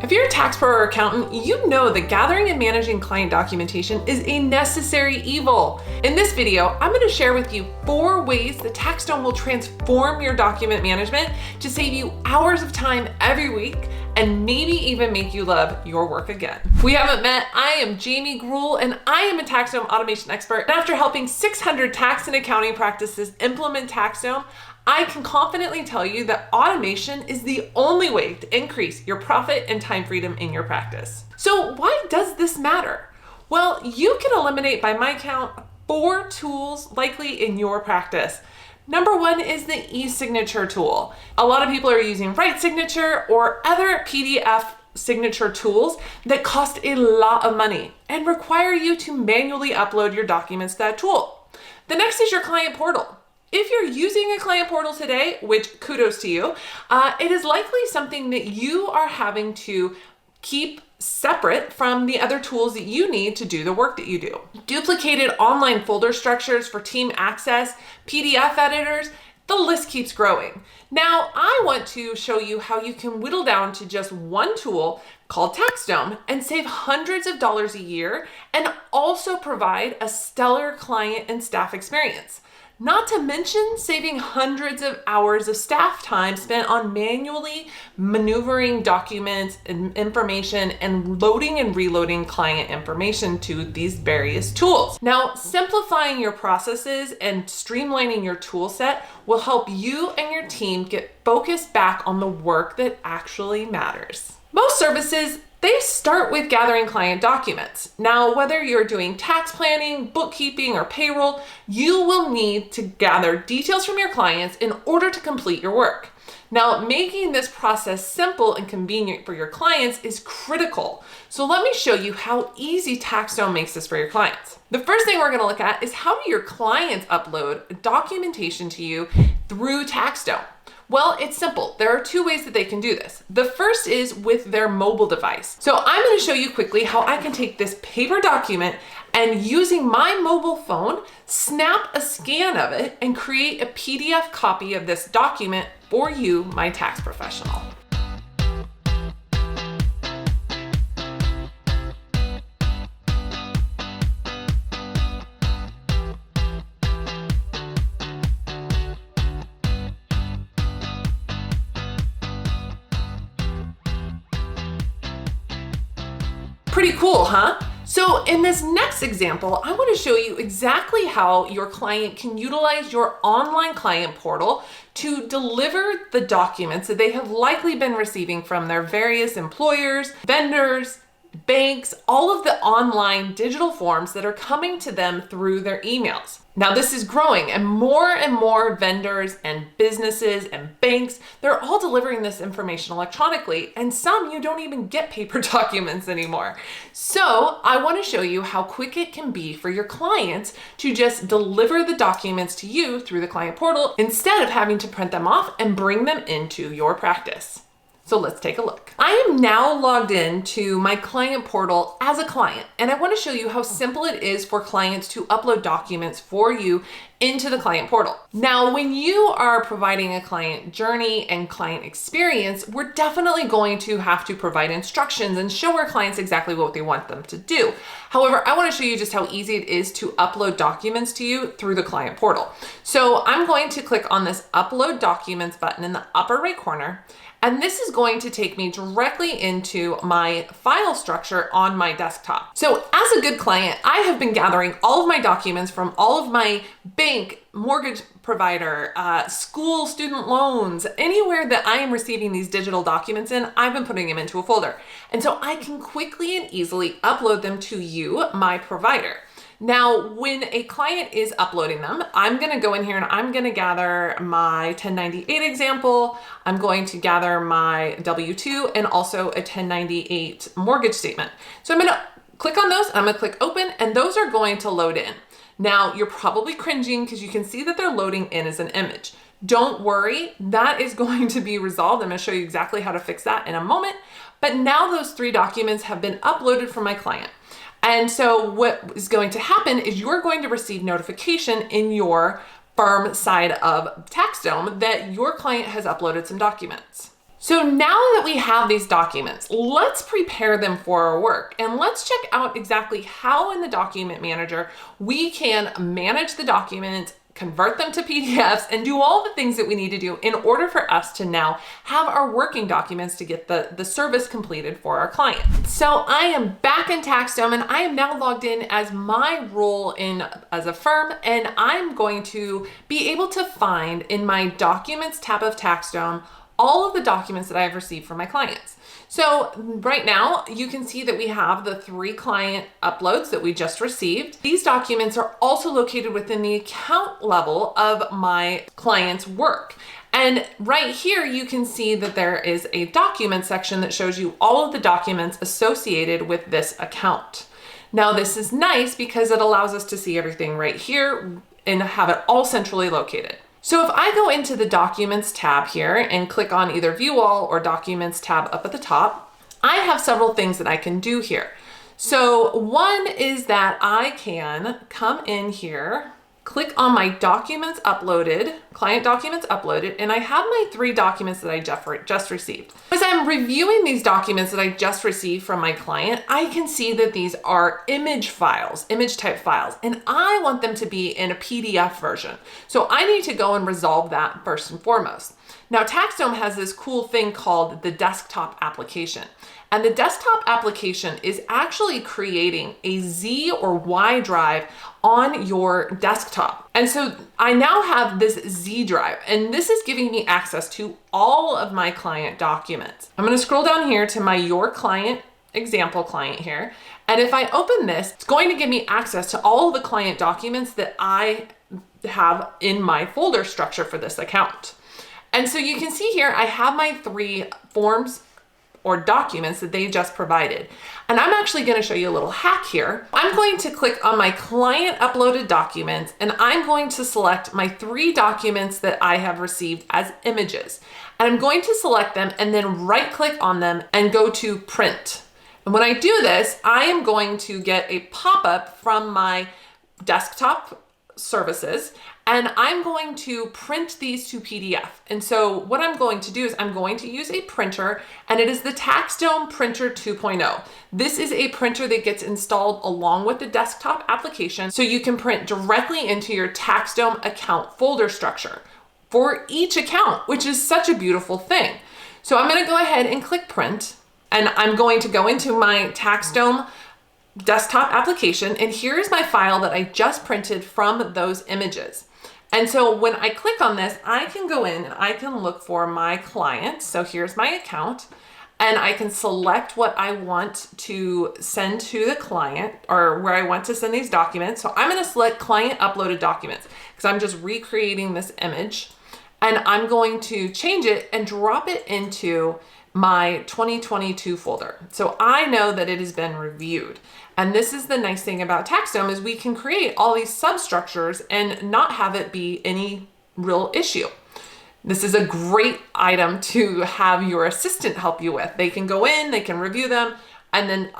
If you're a tax pro or accountant, you know that gathering and managing client documentation is a necessary evil. In this video, I'm going to share with you 4 ways that TaxDome will transform your document management to save you hours of time every week and maybe even make you love your work again. If we haven't met, I am Jamie Gruhl and I am a TaxDome automation expert. And after helping 600 tax and accounting practices implement TaxDome, I can confidently tell you that automation is the only way to increase your profit and time freedom in your practice. So why does this matter? Well, you can eliminate, by my count, 4 tools likely in your practice. Number 1 is the e-signature tool. A lot of people are using Right Signature or other PDF signature tools that cost a lot of money and require you to manually upload your documents to that tool. The next is your client portal. If you're using a client portal today, which kudos to you, it is likely something that you are having to keep separate from the other tools that you need to do the work that you do. Duplicated online folder structures for team access, PDF editors, the list keeps growing. Now, I want to show you how you can whittle down to just one tool called TaxDome and save hundreds of dollars a year and also provide a stellar client and staff experience. Not to mention saving hundreds of hours of staff time spent on manually maneuvering documents and information and loading and reloading client information to these various tools. Now, simplifying your processes and streamlining your tool set will help you and your team get focused back on the work that actually matters. Most services, they start with gathering client documents. Now, whether you're doing tax planning, bookkeeping, or payroll, you will need to gather details from your clients in order to complete your work. Now, making this process simple and convenient for your clients is critical. So let me show you how easy TaxDome makes this for your clients. The first thing we're going to look at is how do your clients upload documentation to you through TaxDome? Well, it's simple. There are 2 ways that they can do this. The first is with their mobile device. So I'm going to show you quickly how I can take this paper document and using my mobile phone, snap a scan of it and create a PDF copy of this document for you, my tax professional. Pretty cool, huh? So in this next example, I want to show you exactly how your client can utilize your online client portal to deliver the documents that they have likely been receiving from their various employers, vendors, banks, all of the online digital forms that are coming to them through their emails. Now this is growing and more vendors and businesses and banks, they're all delivering this information electronically, and some you don't even get paper documents anymore. So I want to show you how quick it can be for your clients to just deliver the documents to you through the client portal instead of having to print them off and bring them into your practice. So let's take a look. I am now logged in to my client portal as a client, and I want to show you how simple it is for clients to upload documents for you into the client portal. Now, when you are providing a client journey and client experience, we're definitely going to have to provide instructions and show our clients exactly what they want them to do. However, I want to show you just how easy it is to upload documents to you through the client portal. So I'm going to click on this Upload Documents button in the upper right corner. And this is going to take me directly into my file structure on my desktop. So as a good client, I have been gathering all of my documents from all of my bank, mortgage provider, school student loans, anywhere that I am receiving these digital documents in, I've been putting them into a folder. And so I can quickly and easily upload them to you, my provider. Now, when a client is uploading them, I'm going to go in here and I'm going to gather my 1098 example. I'm going to gather my W-2 and also a 1098 mortgage statement. So I'm going to click on those. I'm going to click open and those are going to load in. Now, you're probably cringing because you can see that they're loading in as an image. Don't worry, that is going to be resolved. I'm going to show you exactly how to fix that in a moment. But now those 3 documents have been uploaded from my client. And so what is going to happen is you're going to receive notification in your firm side of TaxDome that your client has uploaded some documents. So now that we have these documents, let's prepare them for our work, and let's check out exactly how in the document manager we can manage the documents, convert them to PDFs, and do all the things that we need to do in order for us to now have our working documents to get the service completed for our client. So I am back in TaxDome, and I am now logged in as my role as a firm, and I'm going to be able to find in my Documents tab of TaxDome all of the documents that I've received from my clients. So right now you can see that we have the 3 client uploads that we just received. These documents are also located within the account level of my client's work. And right here you can see that there is a document section that shows you all of the documents associated with this account. Now this is nice because it allows us to see everything right here and have it all centrally located. So if I go into the Documents tab here and click on either View All or Documents tab up at the top, I have several things that I can do here. So one is that I can come in here, click on my documents uploaded, client documents uploaded, and I have my 3 documents that I just received. As I'm reviewing these documents that I just received from my client, I can see that these are image files, image type files, and I want them to be in a PDF version. So I need to go and resolve that first and foremost. Now TaxDome has this cool thing called the desktop application. And the desktop application is actually creating a Z or Y drive on your desktop. And so I now have this Z drive, and this is giving me access to all of my client documents. I'm going to scroll down here to my Your Client example client here. And if I open this, it's going to give me access to all of the client documents that I have in my folder structure for this account. And so you can see here, I have my 3 forms or documents that they just provided. And I'm actually going to show you a little hack here. I'm going to click on my client uploaded documents, and I'm going to select my 3 documents that I have received as images. And I'm going to select them and then right click on them and go to print. And when I do this, I am going to get a pop-up from my desktop services, and I'm going to print these to PDF. And so what I'm going to do is I'm going to use a printer, and it is the TaxDome Printer 2.0. This is a printer that gets installed along with the desktop application, so you can print directly into your TaxDome account folder structure for each account, which is such a beautiful thing. So I'm gonna go ahead and click print, and I'm going to go into my TaxDome desktop application, and here's my file that I just printed from those images. And so when I click on this, I can go in and I can look for my client. So here's my account, and I can select what I want to send to the client or where I want to send these documents. So I'm going to select client uploaded documents because I'm just recreating this image, and I'm going to change it and drop it into my 2022 folder. So I know that it has been reviewed. And this is the nice thing about TaxDome is we can create all these substructures and not have it be any real issue. This is a great item to have your assistant help you with. They can go in, they can review them, and then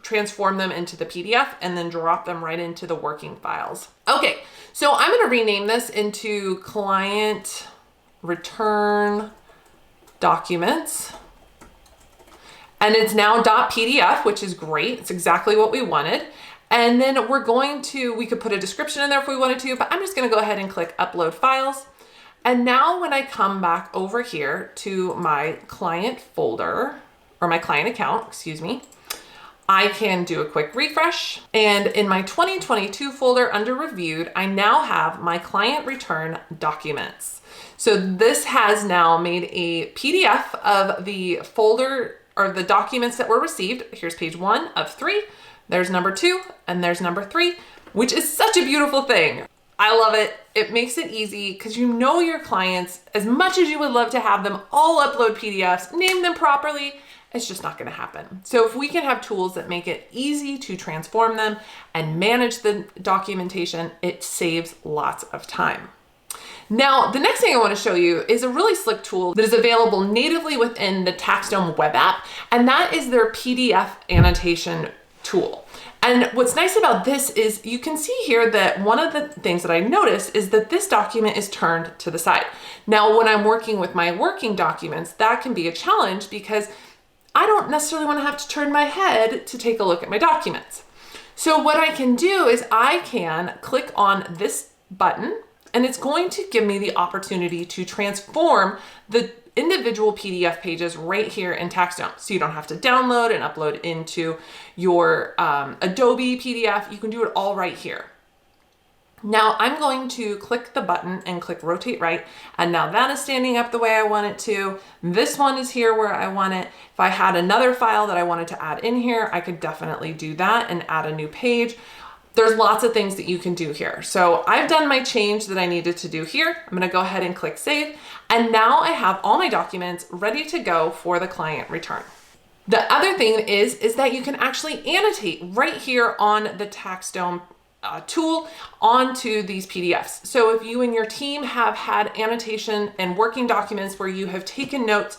transform them into the PDF and then drop them right into the working files. Okay, so I'm gonna rename this into client return documents. And it's now .pdf, which is great. It's exactly what we wanted. And then we could put a description in there if we wanted to, but I'm just gonna go ahead and click upload files. And now when I come back over here to my client folder, or my client account, excuse me, I can do a quick refresh. And in my 2022 folder under reviewed, I now have my client return documents. So this has now made a PDF of the folder or the documents that were received. Here's page 1 of 3. There's number 2, and there's number 3, which is such a beautiful thing. I love it. It makes it easy because you know your clients as much as you would love to have them all upload PDFs, name them properly. It's just not going to happen. So if we can have tools that make it easy to transform them and manage the documentation, it saves lots of time. Now, the next thing I want to show you is a really slick tool that is available natively within the TaxDome web app, and that is their PDF annotation tool. And what's nice about this is you can see here that one of the things that I noticed is that this document is turned to the side. Now, when I'm working with my working documents, that can be a challenge because I don't necessarily want to have to turn my head to take a look at my documents. So what I can do is I can click on this button and it's going to give me the opportunity to transform the individual PDF pages right here in TaxDome. So you don't have to download and upload into your Adobe PDF. You can do it all right here. Now I'm going to click the button and click rotate right. And now that is standing up the way I want it to. This one is here where I want it. If I had another file that I wanted to add in here, I could definitely do that and add a new page. There's lots of things that you can do here. So I've done my change that I needed to do here. I'm gonna go ahead and click save. And now I have all my documents ready to go for the client return. The other thing is that you can actually annotate right here on the TaxDome tool onto these PDFs. So if you and your team have had annotation and working documents where you have taken notes,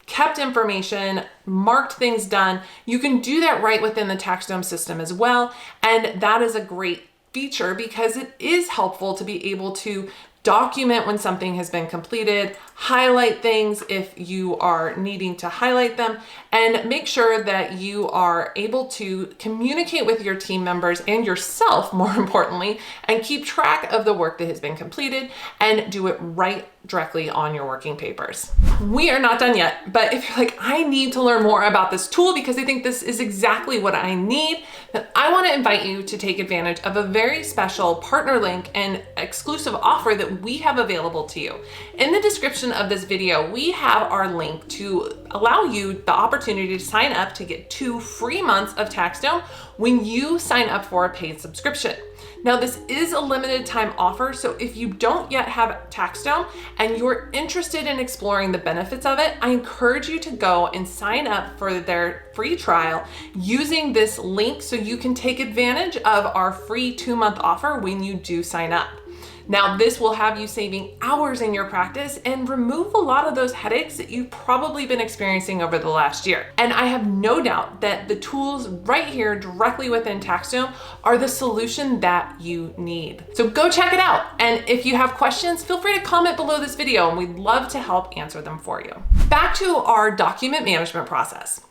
kept information, marked things done, you can do that right within the TaxDome system as well. And that is a great feature because it is helpful to be able to document when something has been completed, highlight things if you are needing to highlight them, and make sure that you are able to communicate with your team members and yourself, more importantly, and keep track of the work that has been completed and do it right directly on your working papers. We are not done yet, but if you're like, I need to learn more about this tool because I think this is exactly what I need, then I want to invite you to take advantage of a very special partner link and exclusive offer that we have available to you. In the description of this video, we have our link to allow you the opportunity to sign up to get 2 free months of TaxDome when you sign up for a paid subscription. Now, this is a limited time offer, so if you don't yet have TaxDome and you're interested in exploring the benefits of it, I encourage you to go and sign up for their free trial using this link so you can take advantage of our free 2-month offer when you do sign up. Now, this will have you saving hours in your practice and remove a lot of those headaches that you've probably been experiencing over the last year. And I have no doubt that the tools right here directly within TaxDome are the solution that you need. So go check it out. And if you have questions, feel free to comment below this video and we'd love to help answer them for you. Back to our document management process.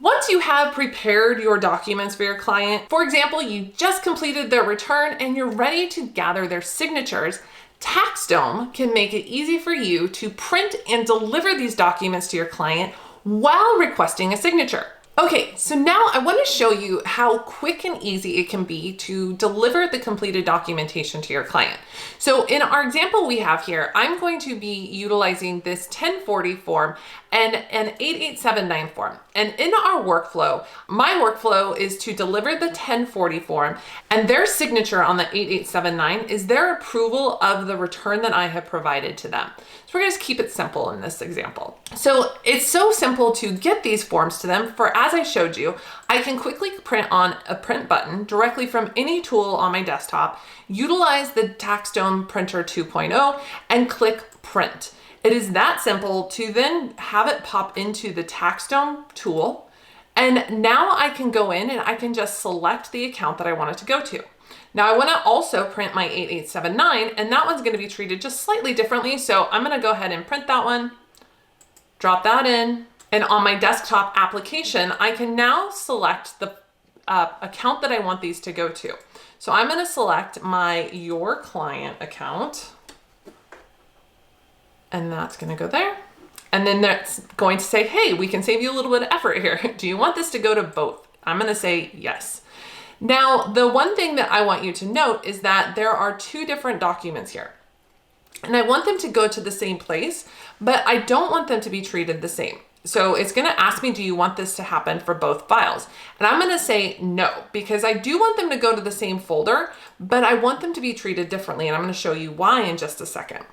Once you have prepared your documents for your client, for example, you just completed their return and you're ready to gather their signatures, TaxDome can make it easy for you to print and deliver these documents to your client while requesting a signature. Okay, so now I want to show you how quick and easy it can be to deliver the completed documentation to your client. So in our example we have here, I'm going to be utilizing this 1040 form and an 8879 form. And in our workflow, my workflow is to deliver the 1040 form and their signature on the 8879 is their approval of the return that I have provided to them. So we're going to keep it simple in this example. So it's so simple to get these forms to them, for as I showed you, I can quickly print on a print button directly from any tool on my desktop, utilize the TaxDome Printer 2.0 and click print. It is that simple to then have it pop into the TaxDome tool. And now I can go in and I can just select the account that I want it to go to. Now I want to also print my 8879 and that one's going to be treated just slightly differently. So I'm going to go ahead and print that one, drop that in. And on my desktop application, I can now select the account that I want these to go to. So I'm going to select my Your Client account. And that's going to go there. And then that's going to say, hey, we can save you a little bit of effort here. Do you want this to go to both? I'm going to say yes. Now, the one thing that I want you to note is that there are 2 different documents here. And I want them to go to the same place, but I don't want them to be treated the same. So it's going to ask me, do you want this to happen for both files? And I'm going to say no, because I do want them to go to the same folder, but I want them to be treated differently. And I'm going to show you why in just a second.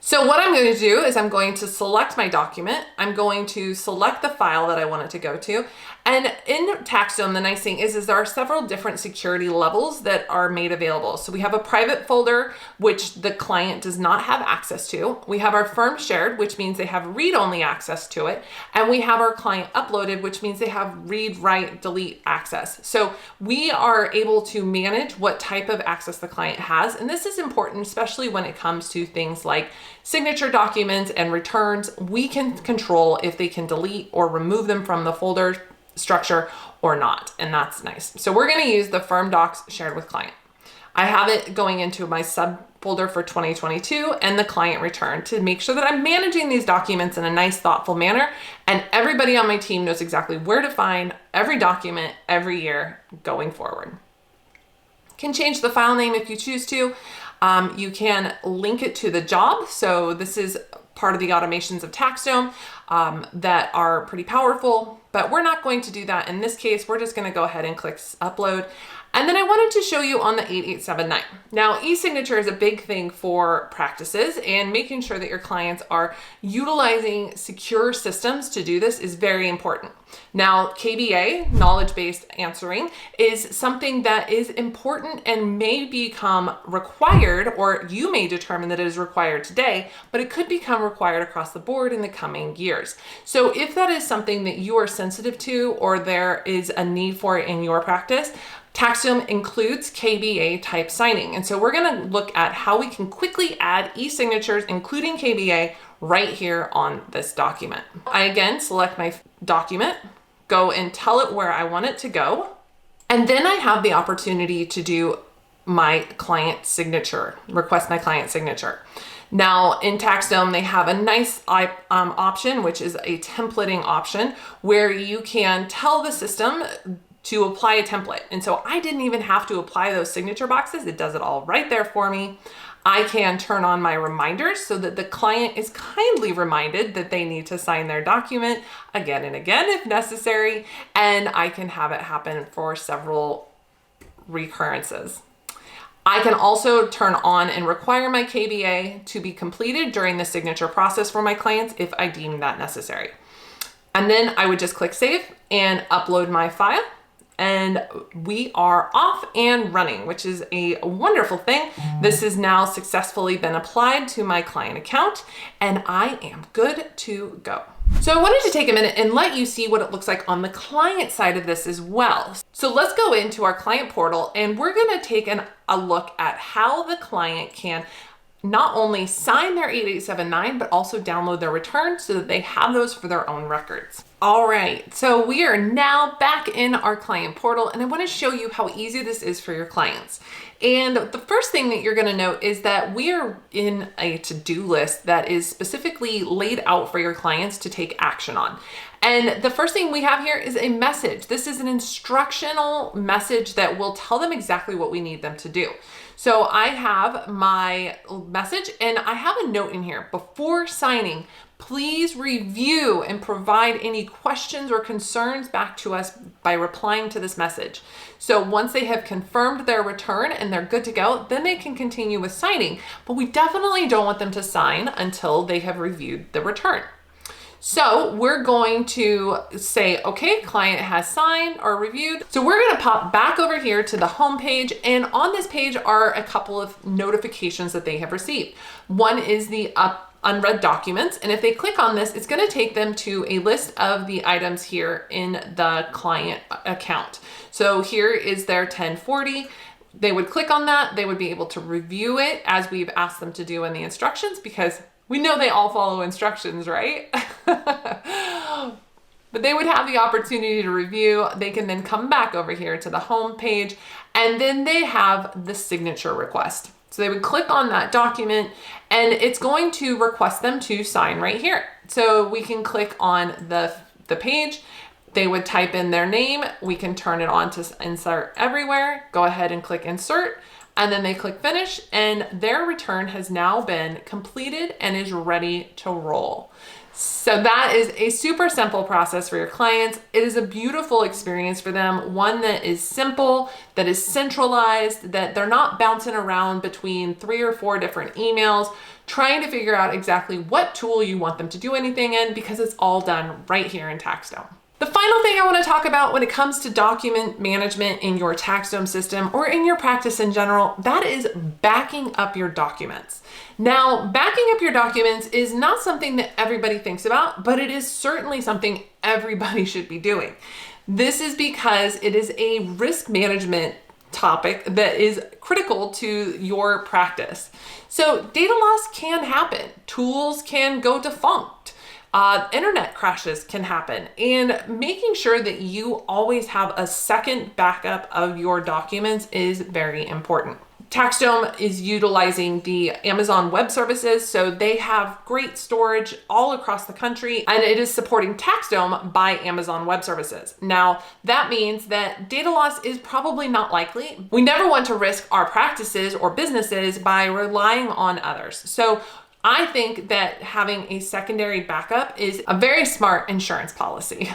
So what I'm going to do is I'm going to select my document. I'm going to select the file that I want it to go to. And in TaxDome, the nice thing is there are several different security levels that are made available. So we have a private folder, which the client does not have access to. We have our firm shared, which means they have read-only access to it. And we have our client uploaded, which means they have read, write, delete access. So we are able to manage what type of access the client has. And this is important, especially when it comes to things like signature documents and returns. We can control if they can delete or remove them from the folder structure or not, and that's nice. So we're going to use the firm docs shared with client. I have it going into my subfolder for 2022 and the client return to make sure that I'm managing these documents in a nice, thoughtful manner, and everybody on my team knows exactly where to find every document every year going forward. You can change the file name if you choose to. You can link it to the job. So this is part of the automations of TaxDome that are pretty powerful, but we're not going to do that in this case. We're just going to go ahead and click upload. And then I wanted to show you on the 8879. Now, e-signature is a big thing for practices, and making sure that your clients are utilizing secure systems to do this is very important. Now, KBA, knowledge-based answering, is something that is important and may become required, or you may determine that it is required today, but it could become required across the board in the coming years. So if that is something that you are sensitive to, or there is a need for it in your practice, TaxDome includes KBA type signing. And so we're going to look at how we can quickly add e-signatures, including KBA, right here on this document. I again select my document, go and tell it where I want it to go. And then I have the opportunity to do my client signature, request my client signature. Now in TaxDome, they have a nice option, which is a templating option, where you can tell the system to apply a template. And so I didn't even have to apply those signature boxes. It does it all right there for me. I can turn on my reminders so that the client is kindly reminded that they need to sign their document again and again if necessary. And I can have it happen for several recurrences. I can also turn on and require my KBA to be completed during the signature process for my clients if I deem that necessary. And then I would just click save and upload my file. And we are off and running, which is a wonderful thing. This has now successfully been applied to my client account, and I am good to go. So I wanted to take a minute and let you see what it looks like on the client side of this as well. So let's go into our client portal, and we're gonna take a look at how the client can not only sign their 8879, but also download their returns so that they have those for their own records. All right, so we are now back in our client portal, and I want to show you how easy this is for your clients. And the first thing that you're going to note is that we are in a to-do list that is specifically laid out for your clients to take action on. And the first thing we have here is a message. This is an instructional message that will tell them exactly what we need them to do. So I have my message, and I have a note in here. Before signing, please review and provide any questions or concerns back to us by replying to this message. So once they have confirmed their return and they're good to go, then they can continue with signing. But we definitely don't want them to sign until they have reviewed the return. So we're going to say, okay, client has signed or reviewed. So we're going to pop back over here to the home page, and on this page are a couple of notifications that they have received. One is the unread documents, and if they click on this, it's going to take them to a list of the items here in the client account. So here is their 1040. They would click on that. They would be able to review it as we've asked them to do in the instructions, because we know they all follow instructions, right? But they would have the opportunity to review. They can then come back over here to the home page, and then they have the signature request. So they would click on that document, and it's going to request them to sign right here. So we can click on the page. They would type in their name. We can turn it on to insert everywhere. Go ahead and click insert, and then they click finish, and their return has now been completed and is ready to roll. So that is a super simple process for your clients. It is a beautiful experience for them, one that is simple, that is centralized, that they're not bouncing around between 3 or 4 different emails trying to figure out exactly what tool you want them to do anything in, because it's all done right here in TaxDome. The final thing I want to talk about when it comes to document management in your TaxDome system or in your practice in general, that is backing up your documents. Now, backing up your documents is not something that everybody thinks about, but it is certainly something everybody should be doing. This is because it is a risk management topic that is critical to your practice. So data loss can happen. Tools can go defunct. Internet crashes can happen, and making sure that you always have a second backup of your documents is very important. TaxDome is utilizing the Amazon Web Services, so they have great storage all across the country, and it is supporting TaxDome by Amazon Web Services. Now, that means that data loss is probably not likely. We never want to risk our practices or businesses by relying on others. So I think that having a secondary backup is a very smart insurance policy.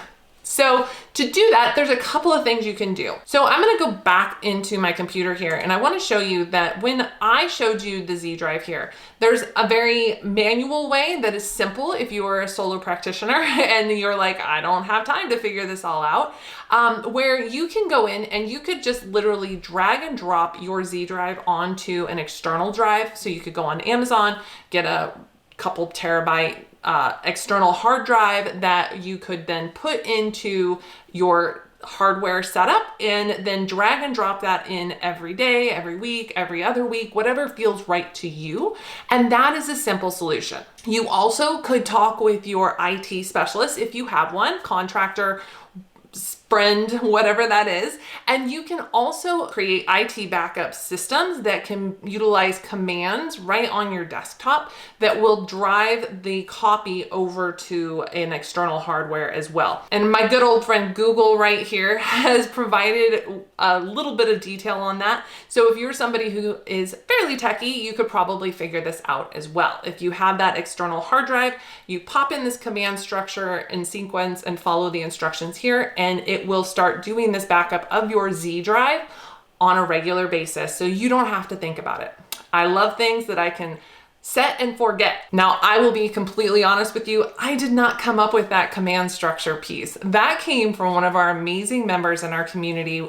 So to do that, there's a couple of things you can do. So I'm gonna go back into my computer here, and I wanna show you that when I showed you the Z drive here, there's a very manual way that is simple if you are a solo practitioner and you're like, I don't have time to figure this all out, where you can go in and you could just literally drag and drop your Z drive onto an external drive. So you could go on Amazon, get a couple terabyte external hard drive that you could then put into your hardware setup, and then drag and drop that in every day, every week, every other week, whatever feels right to you. And that is a simple solution. You also could talk with your IT specialist if you have one, contractor, friend, whatever that is. And you can also create IT backup systems that can utilize commands right on your desktop that will drive the copy over to an external hardware as well. And my good old friend Google right here has provided a little bit of detail on that. So if you're somebody who is fairly techie, you could probably figure this out as well. If you have that external hard drive, you pop in this command structure in sequence and follow the instructions here, and it will start doing this backup of your Z drive on a regular basis, so you don't have to think about it. I love things that I can set and forget. Now, I will be completely honest with you, I did not come up with that command structure piece. That came from one of our amazing members in our community,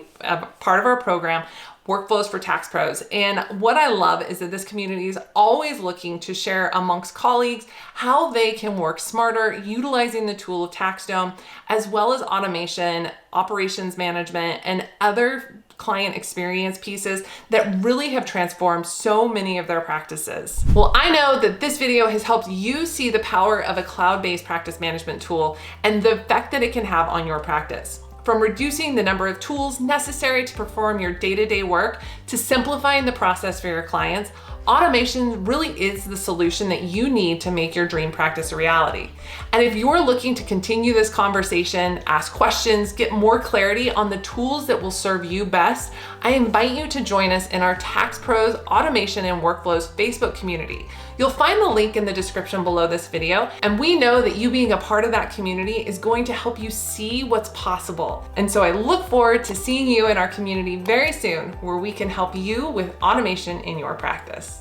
part of our program, Workflows for Tax Pros. And what I love is that this community is always looking to share amongst colleagues how they can work smarter utilizing the tool of TaxDome, as well as automation, operations management, and other client experience pieces that really have transformed so many of their practices. Well, I know that this video has helped you see the power of a cloud-based practice management tool and the effect that it can have on your practice. From reducing the number of tools necessary to perform your day-to-day work to simplifying the process for your clients, automation really is the solution that you need to make your dream practice a reality. And if you're looking to continue this conversation, ask questions, get more clarity on the tools that will serve you best, I invite you to join us in our Tax Pros Automation and Workflows Facebook community. You'll find the link in the description below this video, and we know that you being a part of that community is going to help you see what's possible. And so I look forward to seeing you in our community very soon, where we can help you with automation in your practice.